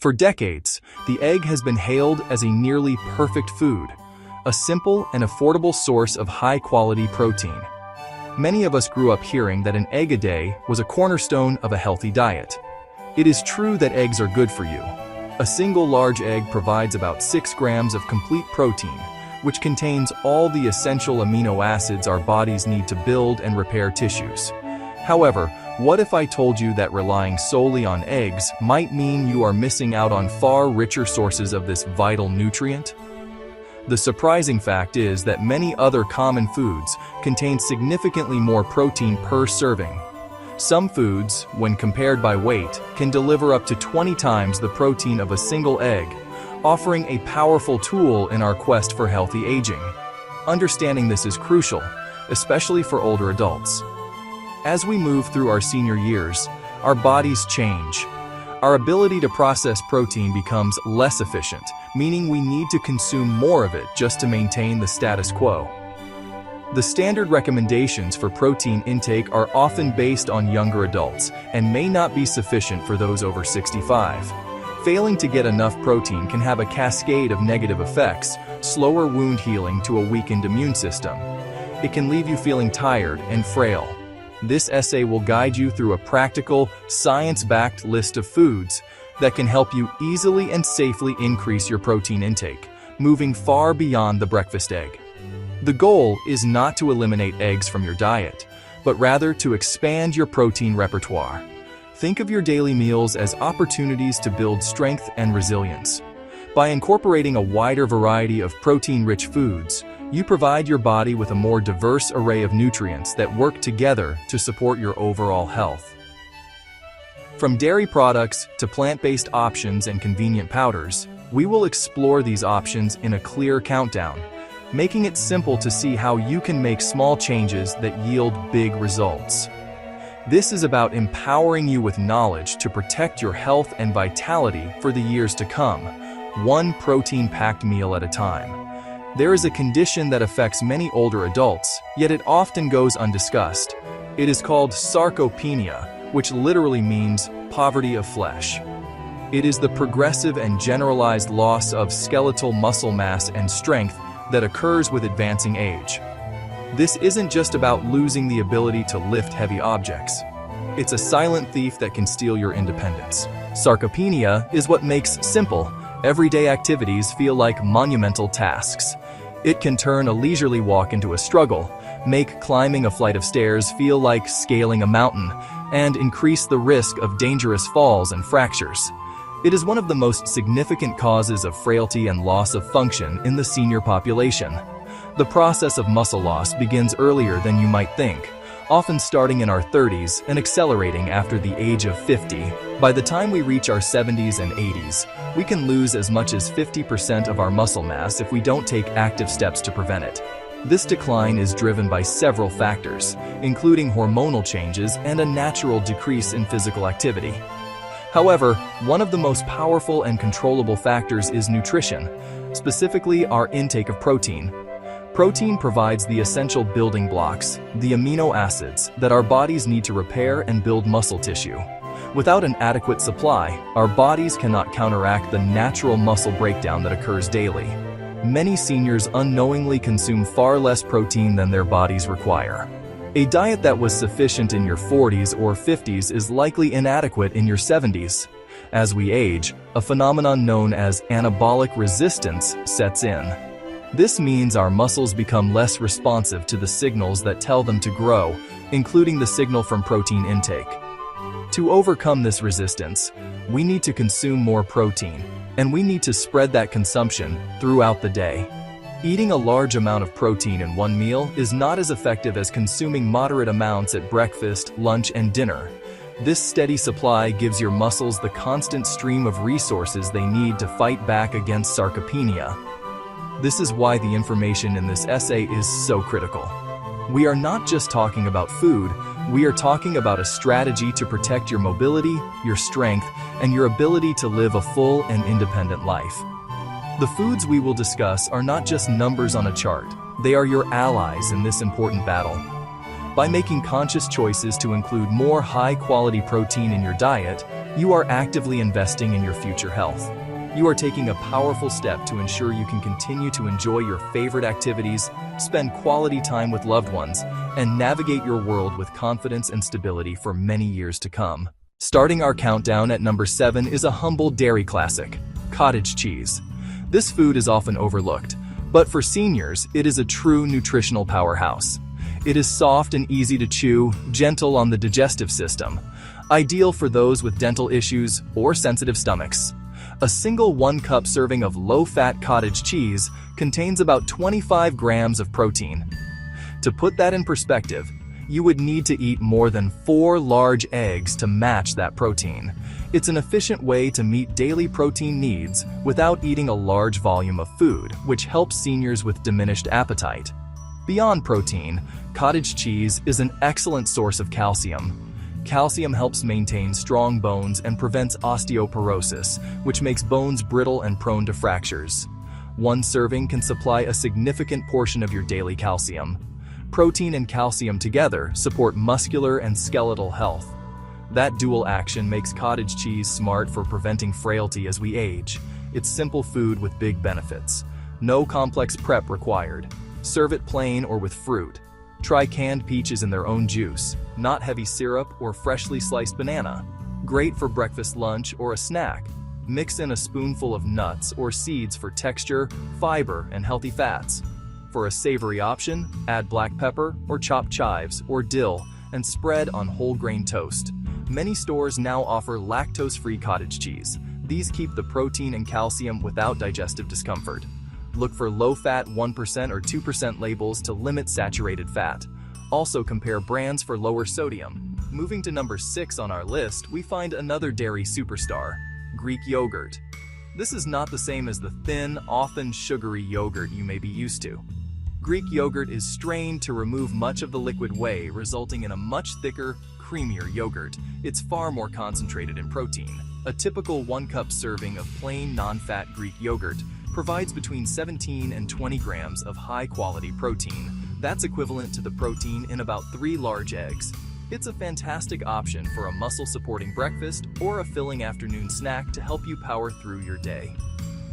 For decades, the egg has been hailed as a nearly perfect food, a simple and affordable source of high-quality protein. Many of us grew up hearing that an egg a day was a cornerstone of a healthy diet. It is true that eggs are good for you. A single large egg provides about 6 grams of complete protein, which contains all the essential amino acids our bodies need to build and repair tissues. However, what if I told you that relying solely on eggs might mean you are missing out on far richer sources of this vital nutrient? The surprising fact is that many other common foods contain significantly more protein per serving. Some foods, when compared by weight, can deliver up to 20 times the protein of a single egg, offering a powerful tool in our quest for healthy aging. Understanding this is crucial, especially for older adults. As we move through our senior years, our bodies change. Our ability to process protein becomes less efficient, meaning we need to consume more of it just to maintain the status quo. The standard recommendations for protein intake are often based on younger adults and may not be sufficient for those over 65. Failing to get enough protein can have a cascade of negative effects, slower wound healing to a weakened immune system. It can leave you feeling tired and frail. This essay will guide you through a practical, science-backed list of foods that can help you easily and safely increase your protein intake, moving far beyond the breakfast egg. The goal is not to eliminate eggs from your diet, but rather to expand your protein repertoire. Think of your daily meals as opportunities to build strength and resilience. By incorporating a wider variety of protein-rich foods, you provide your body with a more diverse array of nutrients that work together to support your overall health. From dairy products to plant-based options and convenient powders, we will explore these options in a clear countdown, making it simple to see how you can make small changes that yield big results. This is about empowering you with knowledge to protect your health and vitality for the years to come, one protein-packed meal at a time. There is a condition that affects many older adults, yet it often goes undiscussed. It is called sarcopenia, which literally means poverty of flesh. It is the progressive and generalized loss of skeletal muscle mass and strength that occurs with advancing age. This isn't just about losing the ability to lift heavy objects. It's a silent thief that can steal your independence. Sarcopenia is what makes simple, everyday activities feel like monumental tasks. It can turn a leisurely walk into a struggle, make climbing a flight of stairs feel like scaling a mountain, and increase the risk of dangerous falls and fractures. It is one of the most significant causes of frailty and loss of function in the senior population. The process of muscle loss begins earlier than you might think, often starting in our 30s and accelerating after the age of 50. By the time we reach our 70s and 80s, we can lose as much as 50% of our muscle mass if we don't take active steps to prevent it. This decline is driven by several factors, including hormonal changes and a natural decrease in physical activity. However, one of the most powerful and controllable factors is nutrition, specifically our intake of protein. Protein provides the essential building blocks, the amino acids, that our bodies need to repair and build muscle tissue. Without an adequate supply, our bodies cannot counteract the natural muscle breakdown that occurs daily. Many seniors unknowingly consume far less protein than their bodies require. A diet that was sufficient in your 40s or 50s is likely inadequate in your 70s. As we age, a phenomenon known as anabolic resistance sets in. This means our muscles become less responsive to the signals that tell them to grow, including the signal from protein intake. To overcome this resistance, we need to consume more protein, and we need to spread that consumption throughout the day. Eating a large amount of protein in one meal is not as effective as consuming moderate amounts at breakfast, lunch, and dinner. This steady supply gives your muscles the constant stream of resources they need to fight back against sarcopenia. This is why the information in this essay is so critical. We are not just talking about food, we are talking about a strategy to protect your mobility, your strength, and your ability to live a full and independent life. The foods we will discuss are not just numbers on a chart, they are your allies in this important battle. By making conscious choices to include more high-quality protein in your diet, You are actively investing in your future health. You are taking a powerful step to ensure you can continue to enjoy your favorite activities, spend quality time with loved ones, and navigate your world with confidence and stability for many years to come. Starting our countdown at number 7 is a humble dairy classic, cottage cheese. This food is often overlooked, but for seniors, it is a true nutritional powerhouse. It is soft and easy to chew, gentle on the digestive system, ideal for those with dental issues or sensitive stomachs. A single 1-cup serving of low-fat cottage cheese contains about 25 grams of protein. To put that in perspective, you would need to eat more than 4 large eggs to match that protein. It's an efficient way to meet daily protein needs without eating a large volume of food, which helps seniors with diminished appetite. Beyond protein, cottage cheese is an excellent source of calcium. Calcium helps maintain strong bones and prevents osteoporosis, which makes bones brittle and prone to fractures. One serving can supply a significant portion of your daily calcium. Protein and calcium together support muscular and skeletal health. That dual action makes cottage cheese smart for preventing frailty as we age. It's simple food with big benefits. No complex prep required. Serve it plain or with fruit. Try canned peaches in their own juice, not heavy syrup or freshly sliced banana. Great for breakfast, lunch, or a snack. Mix in a spoonful of nuts or seeds for texture, fiber, and healthy fats. For a savory option, add black pepper or chopped chives or dill and spread on whole grain toast. Many stores now offer lactose-free cottage cheese. These keep the protein and calcium without digestive discomfort. Look for low-fat 1% or 2% labels to limit saturated fat. Also compare brands for lower sodium. Moving to number 6 on our list, we find another dairy superstar, Greek yogurt. This is not the same as the thin, often sugary yogurt you may be used to. Greek yogurt is strained to remove much of the liquid whey, resulting in a much thicker, creamier yogurt. It's far more concentrated in protein. A typical 1-cup serving of plain, non-fat Greek yogurt provides between 17 and 20 grams of high-quality protein. That's equivalent to the protein in about 3 large eggs. It's a fantastic option for a muscle-supporting breakfast or a filling afternoon snack to help you power through your day.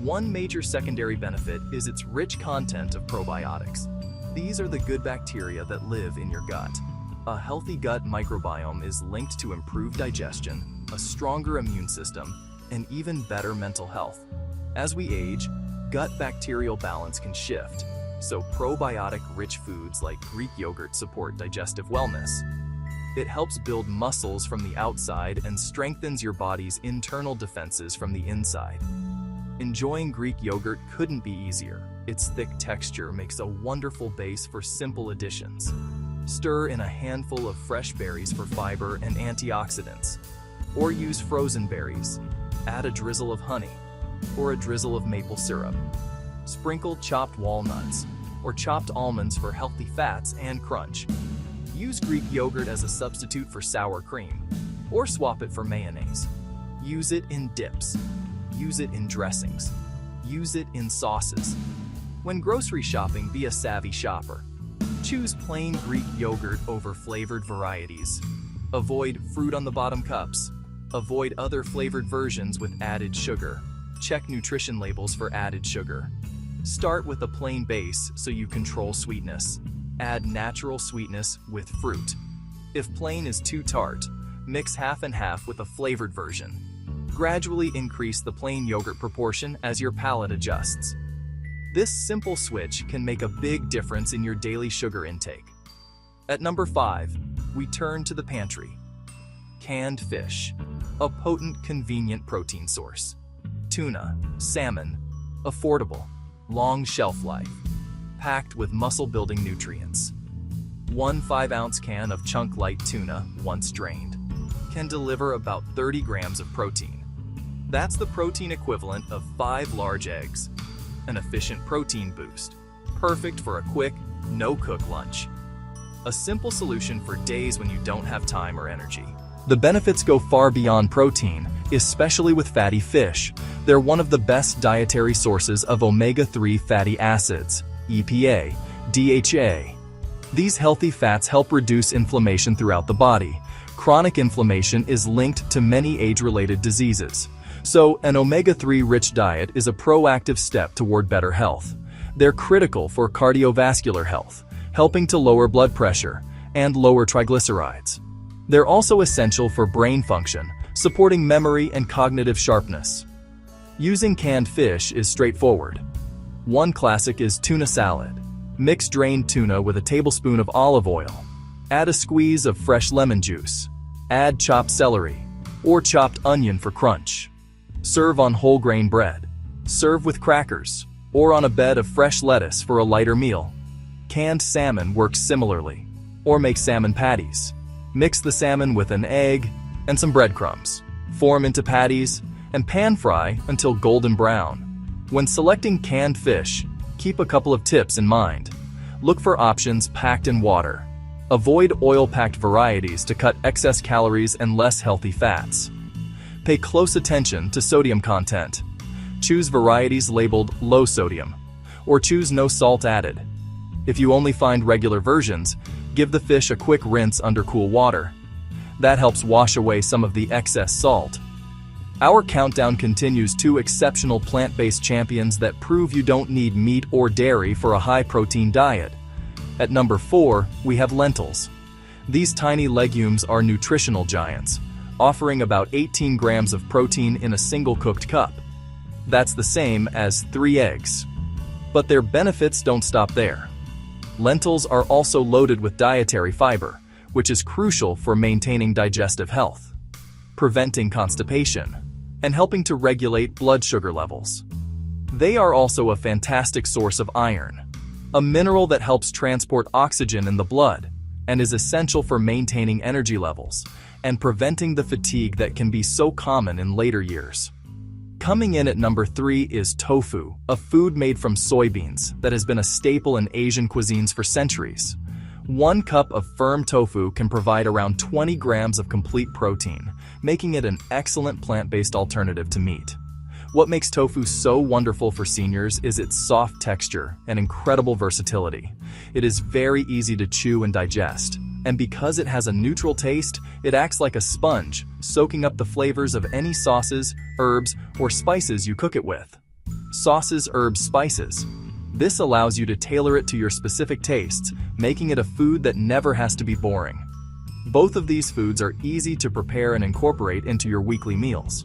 One major secondary benefit is its rich content of probiotics. These are the good bacteria that live in your gut. A healthy gut microbiome is linked to improved digestion, a stronger immune system, and even better mental health. As we age, gut bacterial balance can shift, so probiotic-rich foods like Greek yogurt support digestive wellness. It helps build muscles from the outside and strengthens your body's internal defenses from the inside. Enjoying Greek yogurt couldn't be easier. Its thick texture makes a wonderful base for simple additions. Stir in a handful of fresh berries for fiber and antioxidants. Or use frozen berries. Add a drizzle of honey or a drizzle of maple syrup. Sprinkle chopped walnuts or chopped almonds for healthy fats and crunch. Use Greek yogurt as a substitute for sour cream, or swap it for mayonnaise. Use it in dips. Use it in dressings. Use it in sauces. When grocery shopping, be a savvy shopper. Choose plain Greek yogurt over flavored varieties. Avoid fruit on the bottom cups. Avoid other flavored versions with added sugar. Check nutrition labels for added sugar. Start with a plain base so you control sweetness. Add natural sweetness with fruit. If plain is too tart, mix half and half with a flavored version. Gradually increase the plain yogurt proportion as your palate adjusts. This simple switch can make a big difference in your daily sugar intake. At number 5, we turn to the pantry. Canned fish, a potent, convenient protein source. Tuna, salmon, affordable, long shelf life, packed with muscle-building nutrients. One 5-ounce can of chunk light tuna, once drained, can deliver about 30 grams of protein. That's the protein equivalent of 5 large eggs. An efficient protein boost, perfect for a quick, no-cook lunch. A simple solution for days when you don't have time or energy. The benefits go far beyond protein, especially with fatty fish. They're one of the best dietary sources of omega-3 fatty acids, EPA, DHA. These healthy fats help reduce inflammation throughout the body, Chronic inflammation is linked to many age-related diseases. So, an omega-3 rich diet is a proactive step toward better health. They're critical for cardiovascular health, helping to lower blood pressure and lower triglycerides. They're also essential for brain function, supporting memory and cognitive sharpness. Using canned fish is straightforward. One classic is tuna salad. Mix drained tuna with a tablespoon of olive oil. Add a squeeze of fresh lemon juice. Add chopped celery or chopped onion for crunch. Serve on whole grain bread. Serve with crackers or on a bed of fresh lettuce for a lighter meal. Canned salmon works similarly. Or make salmon patties. Mix the salmon with an egg and some breadcrumbs. Form into patties and pan fry until golden brown. When selecting canned fish, keep a couple of tips in mind. Look for options packed in water. Avoid oil-packed varieties to cut excess calories and less healthy fats. Pay close attention to sodium content. Choose varieties labeled low sodium, or choose no salt added. If you only find regular versions, give the fish a quick rinse under cool water. That helps wash away some of the excess salt. Our countdown continues to exceptional plant-based champions that prove you don't need meat or dairy for a high-protein diet. At number 4, we have lentils. These tiny legumes are nutritional giants, offering about 18 grams of protein in a single cooked cup. That's the same as 3 eggs. But their benefits don't stop there. Lentils are also loaded with dietary fiber, which is crucial for maintaining digestive health, preventing constipation, and helping to regulate blood sugar levels. They are also a fantastic source of iron, a mineral that helps transport oxygen in the blood and is essential for maintaining energy levels and preventing the fatigue that can be so common in later years. Coming in at number 3 is tofu, a food made from soybeans that has been a staple in Asian cuisines for centuries. 1 cup of firm tofu can provide around 20 grams of complete protein, making it an excellent plant-based alternative to meat. What makes tofu so wonderful for seniors is its soft texture and incredible versatility. It is very easy to chew and digest, and because it has a neutral taste, it acts like a sponge, soaking up the flavors of any sauces, herbs, or spices you cook it with. Sauces, herbs, spices. This allows you to tailor it to your specific tastes, making it a food that never has to be boring. Both of these foods are easy to prepare and incorporate into your weekly meals.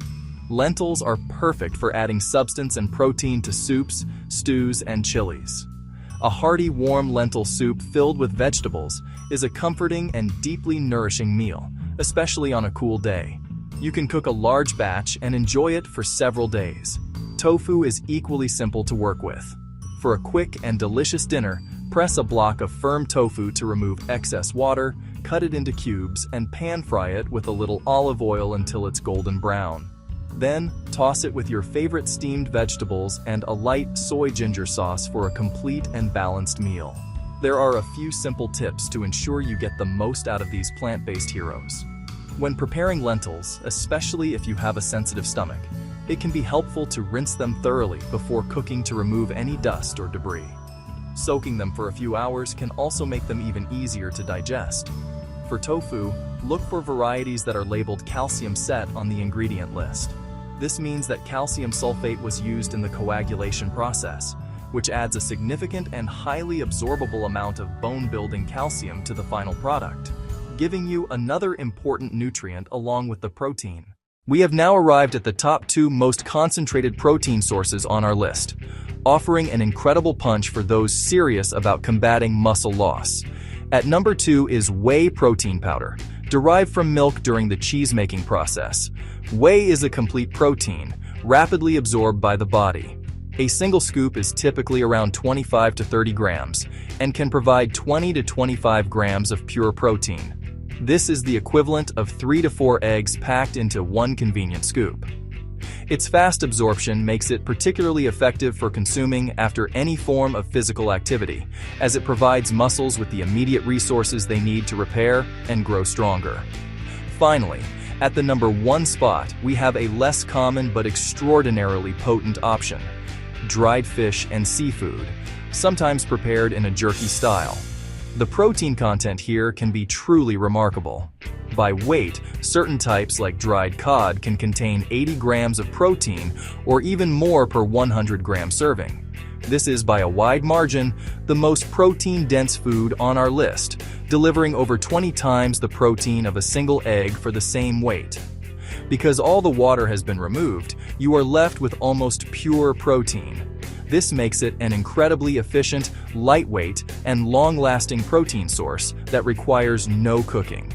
Lentils are perfect for adding substance and protein to soups, stews, and chilies. A hearty, warm lentil soup filled with vegetables is a comforting and deeply nourishing meal, especially on a cool day. You can cook a large batch and enjoy it for several days. Tofu is equally simple to work with. For a quick and delicious dinner, press a block of firm tofu to remove excess water, cut it into cubes, and pan fry it with a little olive oil until it's golden brown. Then, toss it with your favorite steamed vegetables and a light soy ginger sauce for a complete and balanced meal. There are a few simple tips to ensure you get the most out of these plant-based heroes. When preparing lentils, especially if you have a sensitive stomach, it can be helpful to rinse them thoroughly before cooking to remove any dust or debris. Soaking them for a few hours can also make them even easier to digest. For tofu, look for varieties that are labeled calcium set on the ingredient list. This means that calcium sulfate was used in the coagulation process, which adds a significant and highly absorbable amount of bone-building calcium to the final product, giving you another important nutrient along with the protein. We have now arrived at the top 2 most concentrated protein sources on our list, offering an incredible punch for those serious about combating muscle loss. At number 2 is whey protein powder, derived from milk during the cheese-making process. Whey is a complete protein, rapidly absorbed by the body. A single scoop is typically around 25 to 30 grams and can provide 20 to 25 grams of pure protein. This is the equivalent of 3 to 4 eggs packed into one convenient scoop. Its fast absorption makes it particularly effective for consuming after any form of physical activity, as it provides muscles with the immediate resources they need to repair and grow stronger. Finally, at the number 1 spot, we have a less common but extraordinarily potent option: dried fish and seafood, sometimes prepared in a jerky style. The protein content here can be truly remarkable. By weight, certain types like dried cod can contain 80 grams of protein or even more per 100-gram serving. This is, by a wide margin, the most protein-dense food on our list, delivering over 20 times the protein of a single egg for the same weight. Because all the water has been removed, you are left with almost pure protein. This makes it an incredibly efficient, lightweight, and long-lasting protein source that requires no cooking.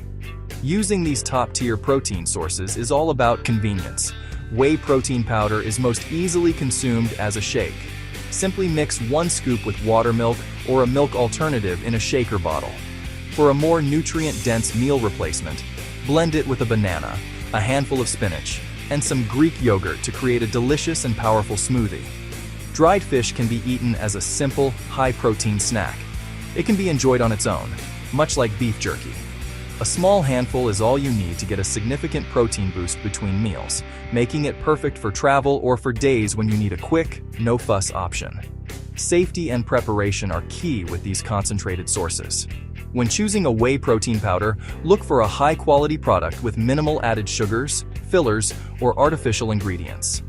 Using these top-tier protein sources is all about convenience. Whey protein powder is most easily consumed as a shake. Simply mix 1 scoop with water milk or a milk alternative in a shaker bottle. For a more nutrient-dense meal replacement, blend it with a banana, a handful of spinach, and some Greek yogurt to create a delicious and powerful smoothie. Dried fish can be eaten as a simple, high-protein snack. It can be enjoyed on its own, much like beef jerky. A small handful is all you need to get a significant protein boost between meals, making it perfect for travel or for days when you need a quick, no-fuss option. Safety and preparation are key with these concentrated sources. When choosing a whey protein powder, look for a high-quality product with minimal added sugars, fillers, or artificial ingredients.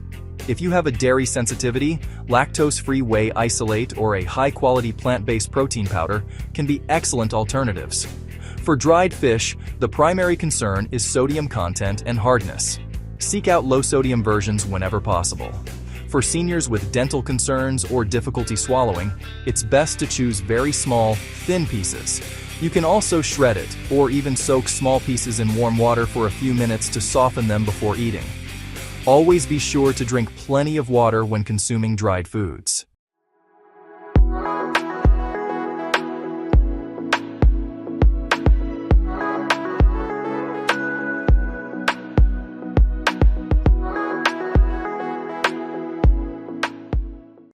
If you have a dairy sensitivity, lactose-free whey isolate or a high-quality plant-based protein powder can be excellent alternatives. For dried fish, the primary concern is sodium content and hardness. Seek out low-sodium versions whenever possible. For seniors with dental concerns or difficulty swallowing, it's best to choose very small, thin pieces. You can also shred it, or even soak small pieces in warm water for a few minutes to soften them before eating. Always be sure to drink plenty of water when consuming dried foods.